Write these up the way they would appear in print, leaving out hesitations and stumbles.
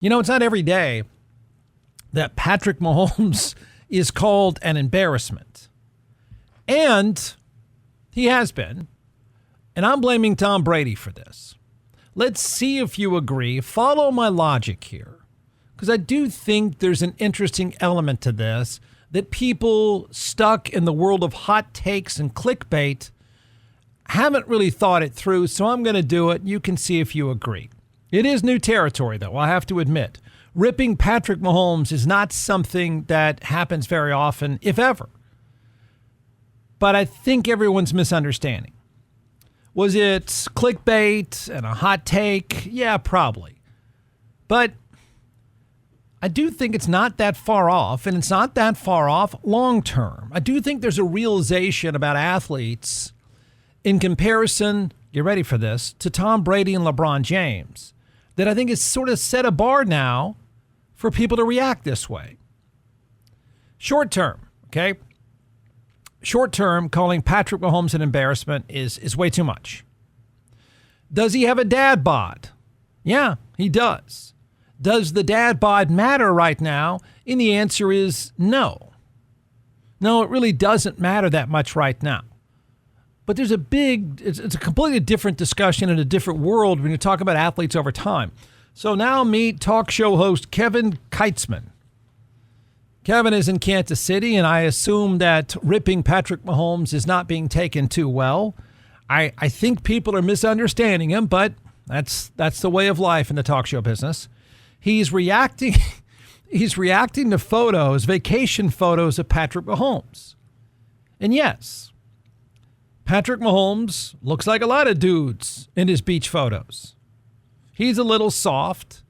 You know, it's not every day that Patrick Mahomes is called an embarrassment. And he has been. And I'm blaming Tom Brady for this. Let's see if you agree. Follow my logic here. Because I do think there's an interesting element to this that people stuck in the world of hot takes and clickbait haven't really thought it through. So I'm going to do it. You can see if you agree. It is new territory, though, I have to admit. Ripping Patrick Mahomes is not something that happens very often, if ever. But I think everyone's misunderstanding. Was it clickbait and a hot take? Yeah, probably. But I do think it's not that far off, and it's not that far off long term. I do think there's a realization about athletes in comparison, you ready for this, to Tom Brady and LeBron James, that I think has sort of set a bar now for people to react this way. Short term, okay? Short term, calling Patrick Mahomes an embarrassment is way too much. Does he have a dad bod? Yeah, he does. Does the dad bod matter right now? And the answer is no. No, it really doesn't matter that much right now. But there's it's a completely different discussion in a different world when you talk about athletes over time. So now meet talk show host Kevin Keitzman. Kevin is in Kansas City, and I assume that ripping Patrick Mahomes is not being taken too well. I think people are misunderstanding him, but that's the way of life in the talk show business. He's reacting to photos, vacation photos of Patrick Mahomes. And yes, Patrick Mahomes looks like a lot of dudes in his beach photos. He's a little soft,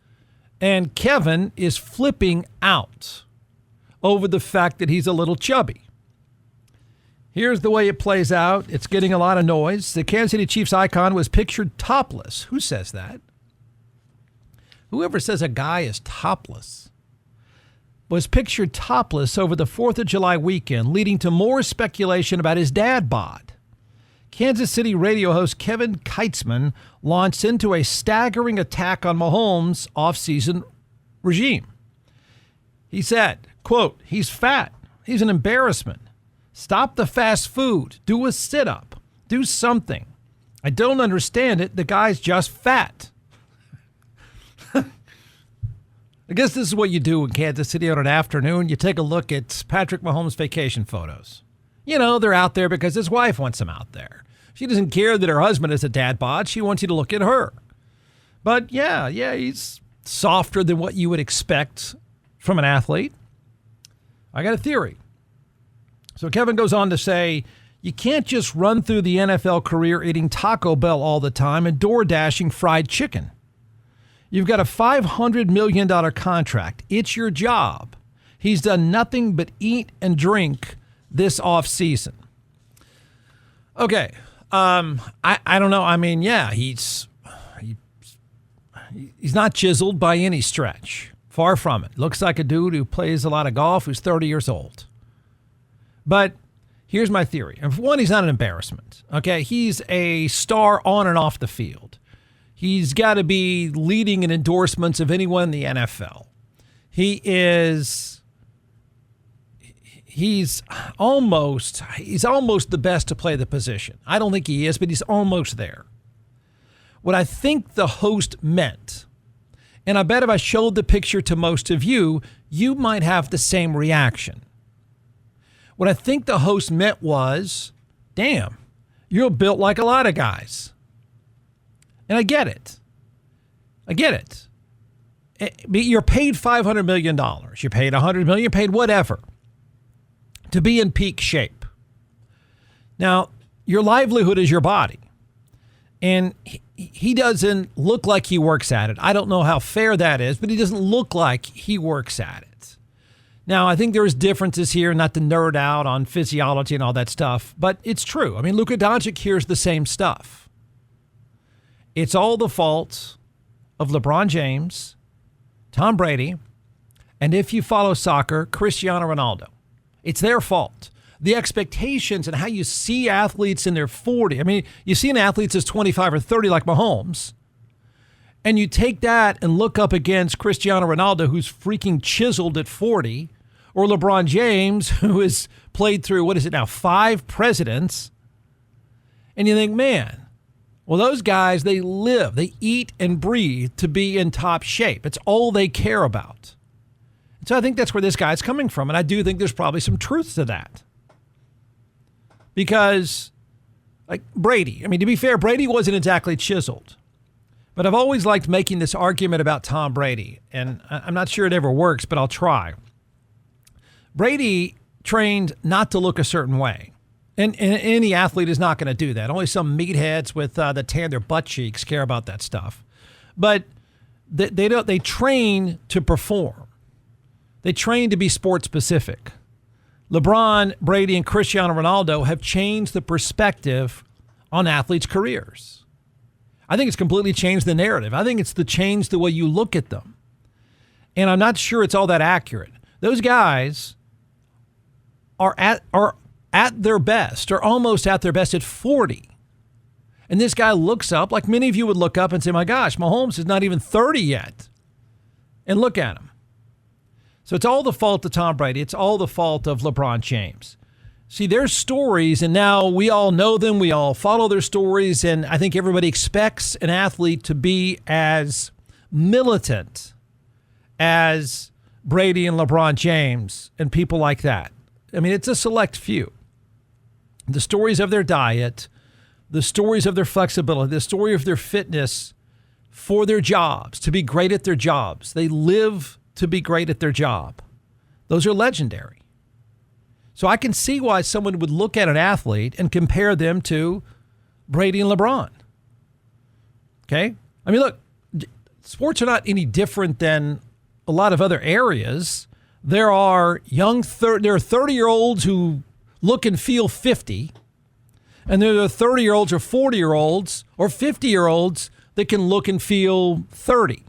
and Kevin is flipping out over the fact that he's a little chubby. Here's the way it plays out. It's getting a lot of noise. The Kansas City Chiefs icon was pictured topless. Who says that? Whoever says a guy is topless was pictured topless over the 4th of July weekend, leading to more speculation about his dad bod. Kansas City radio host Kevin Keitzman launched into a staggering attack on Mahomes' offseason regime. He said, quote, "He's fat. He's an embarrassment. Stop the fast food. Do a sit-up. Do something. I don't understand it. The guy's just fat." I guess this is what you do in Kansas City on an afternoon. You take a look at Patrick Mahomes' vacation photos. You know, they're out there because his wife wants them out there. She doesn't care that her husband is a dad bod. She wants you to look at her. But yeah, he's softer than what you would expect from an athlete. I got a theory. So Kevin goes on to say, you can't just run through the NFL career eating Taco Bell all the time and door dashing fried chicken. You've got a $500 million contract. It's your job. He's done nothing but eat and drink this offseason. Okay. I don't know. I mean, yeah, he's not chiseled by any stretch. Far from it. Looks like a dude who plays a lot of golf who's 30 years old. But here's my theory. And for one, he's not an embarrassment. Okay, he's a star on and off the field. He's got to be leading in endorsements of anyone in the NFL. He's almost the best to play the position. I don't think he is, but he's almost there. What I think the host meant, and I bet if I showed the picture to most of you, you might have the same reaction. What I think the host meant was, damn, you're built like a lot of guys. And I get it. You're paid $500 million. You're paid $100 million. You're paid whatever to be in peak shape. Now, your livelihood is your body. And he doesn't look like he works at it. I don't know how fair that is, but he doesn't look like he works at it. Now, I think there's differences here, not to nerd out on physiology and all that stuff, but it's true. I mean, Luka Doncic hears the same stuff. It's all the fault of LeBron James, Tom Brady, and if you follow soccer, Cristiano Ronaldo. It's their fault. The expectations and how you see athletes in their 40s. I mean, you see an athlete that's 25 or 30 like Mahomes, And you take that and look up against Cristiano Ronaldo, who's freaking chiseled at 40, or LeBron James, who has played through, 5 presidents. And you think, man, well, those guys, they eat and breathe to be in top shape. It's all they care about. And so I think that's where this guy's coming from. And I do think there's probably some truth to that. Because, like Brady, to be fair, Brady wasn't exactly chiseled. But I've always liked making this argument about Tom Brady. And I'm not sure it ever works, but I'll try. Brady trained not to look a certain way. And any athlete is not going to do that. Only some meatheads with the tan their butt cheeks care about that stuff. But they train to perform. They train to be sport specific. LeBron, Brady, and Cristiano Ronaldo have changed the perspective on athletes' careers. I think it's completely changed the narrative. I think it's changed the way you look at them. And I'm not sure it's all that accurate. Those guys are at their best, or almost at their best, at 40. And this guy looks up, like many of you would look up and say, my gosh, Mahomes is not even 30 yet. And look at him. So it's all the fault of Tom Brady. It's all the fault of LeBron James. See, their stories, and now we all know them. We all follow their stories. And I think everybody expects an athlete to be as militant as Brady and LeBron James and people like that. It's a select few. The stories of their diet, the stories of their flexibility, the story of their fitness for their jobs, to be great at their jobs. They live to be great at their job. Those are legendary. So I can see why someone would look at an athlete and compare them to Brady and LeBron. Okay? Look, sports are not any different than a lot of other areas. There are 30-year-olds who look and feel 50, and there are 30-year-olds or 40-year-olds or 50-year-olds that can look and feel 30.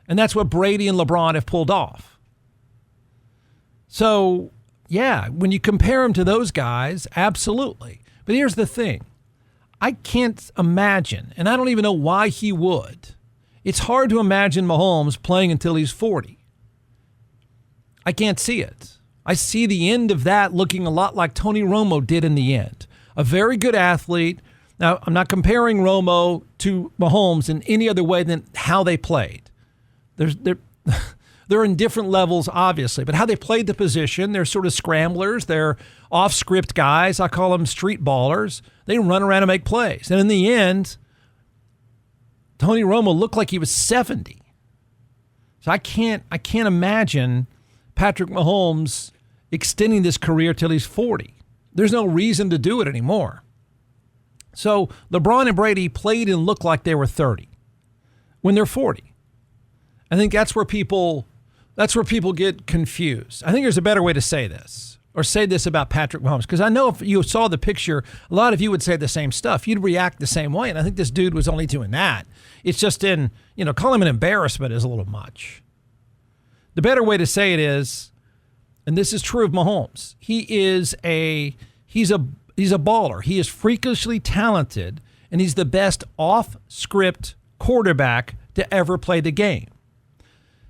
And that's what Brady and LeBron have pulled off. So, yeah, when you compare them to those guys, absolutely. But here's the thing. I can't imagine, and I don't even know why he would. It's hard to imagine Mahomes playing until he's 40. I can't see it. I see the end of that looking a lot like Tony Romo did in the end. A very good athlete. Now, I'm not comparing Romo to Mahomes in any other way than how they played. They're in different levels, obviously, but how they played the position, they're sort of scramblers. They're off-script guys. I call them street ballers. They run around and make plays. And in the end, Tony Romo looked like he was 70. So I can't imagine Patrick Mahomes extending this career till he's 40. There's no reason to do it anymore. So LeBron and Brady played and looked like they were 30 when they're 40. I think that's where people get confused. I think there's a better way to say this, or say this about Patrick Mahomes, because I know if you saw the picture, a lot of you would say the same stuff. You'd react the same way, and I think this dude was only doing that. It's just call him an embarrassment is a little much. The better way to say it is, and this is true of Mahomes, he's a baller. He is freakishly talented, and he's the best off-script quarterback to ever play the game.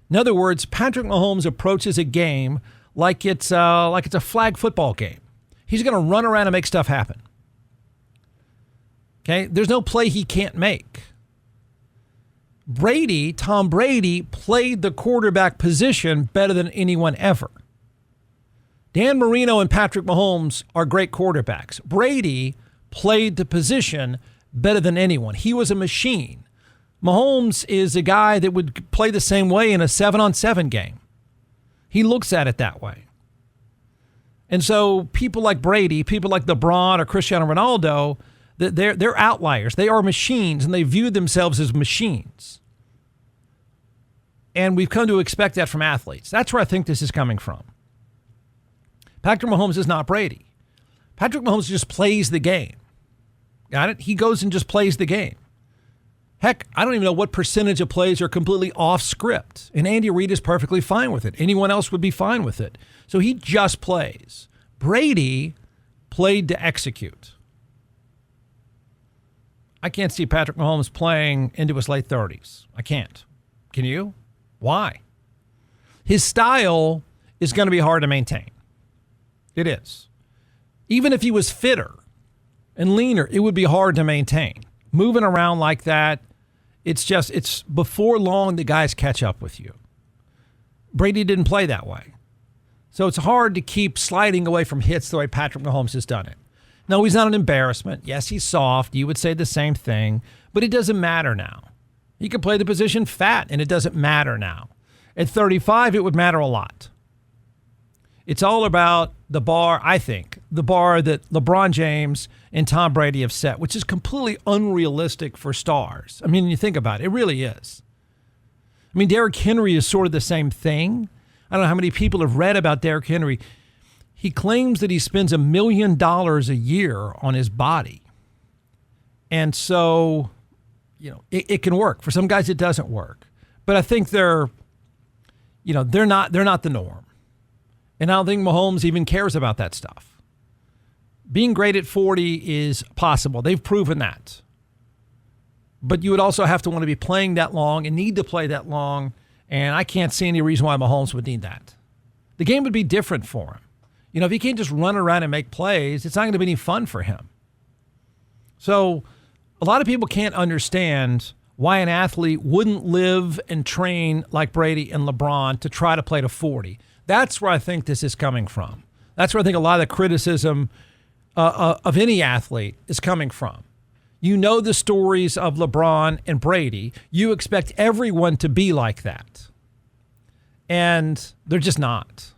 In other words, Patrick Mahomes approaches a game like it's a flag football game. He's going to run around and make stuff happen. Okay? There's no play he can't make. Tom Brady, played the quarterback position better than anyone ever. Dan Marino and Patrick Mahomes are great quarterbacks. Brady played the position better than anyone. He was a machine. Mahomes is a guy that would play the same way in a 7-on-7 game. He looks at it that way. And so people like Brady, people like LeBron or Cristiano Ronaldo, they're outliers. They are machines, and they view themselves as machines. And we've come to expect that from athletes. That's where I think this is coming from. Patrick Mahomes is not Brady. Patrick Mahomes just plays the game. Got it? He goes and just plays the game. Heck, I don't even know what percentage of plays are completely off script. And Andy Reid is perfectly fine with it. Anyone else would be fine with it. So he just plays. Brady played to execute. I can't see Patrick Mahomes playing into his late 30s. I can't. Can you? Why? His style is going to be hard to maintain. It is. Even if he was fitter and leaner, it would be hard to maintain. Moving around like that, it's before long the guys catch up with you. Brady didn't play that way. So it's hard to keep sliding away from hits the way Patrick Mahomes has done it. No, he's not an embarrassment. Yes, he's soft. You would say the same thing, but it doesn't matter now. He could play the position fat, and it doesn't matter now. At 35, it would matter a lot. It's all about the bar, I think, the bar that LeBron James and Tom Brady have set, which is completely unrealistic for stars. I mean, you think about it, it really is. I mean, Derrick Henry is sort of the same thing. I don't know how many people have read about Derrick Henry. He claims that he spends $1 million a year on his body. And so, it can work. For some guys, it doesn't work. But I think they're not the norm. And I don't think Mahomes even cares about that stuff. Being great at 40 is possible. They've proven that. But you would also have to want to be playing that long and need to play that long. And I can't see any reason why Mahomes would need that. The game would be different for him. If he can't just run around and make plays, it's not going to be any fun for him. So a lot of people can't understand why an athlete wouldn't live and train like Brady and LeBron to try to play to 40. That's where I think this is coming from. That's where I think a lot of the criticism of any athlete is coming from. You know the stories of LeBron and Brady. You expect everyone to be like that. And they're just not.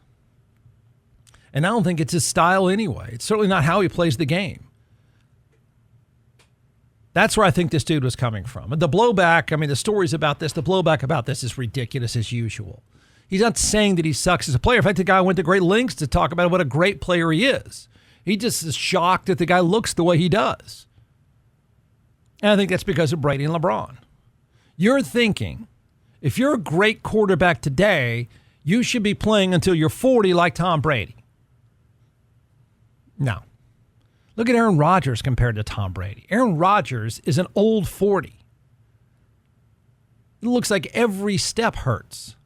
And I don't think it's his style anyway. It's certainly not how he plays the game. That's where I think this dude was coming from. And the blowback, the stories about this, the blowback about this is ridiculous as usual. He's not saying that he sucks as a player. In fact, the guy went to great lengths to talk about what a great player he is. He just is shocked that the guy looks the way he does. And I think that's because of Brady and LeBron. You're thinking, if you're a great quarterback today, you should be playing until you're 40 like Tom Brady. No. Look at Aaron Rodgers compared to Tom Brady. Aaron Rodgers is an old 40. It looks like every step hurts.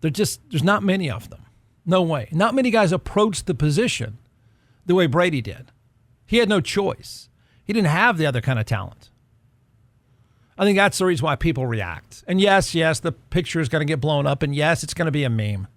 There's not many of them. No way. Not many guys approach the position the way Brady did. He had no choice. He didn't have the other kind of talent. I think that's the reason why people react. And yes, the picture is going to get blown up. And yes, it's going to be a meme.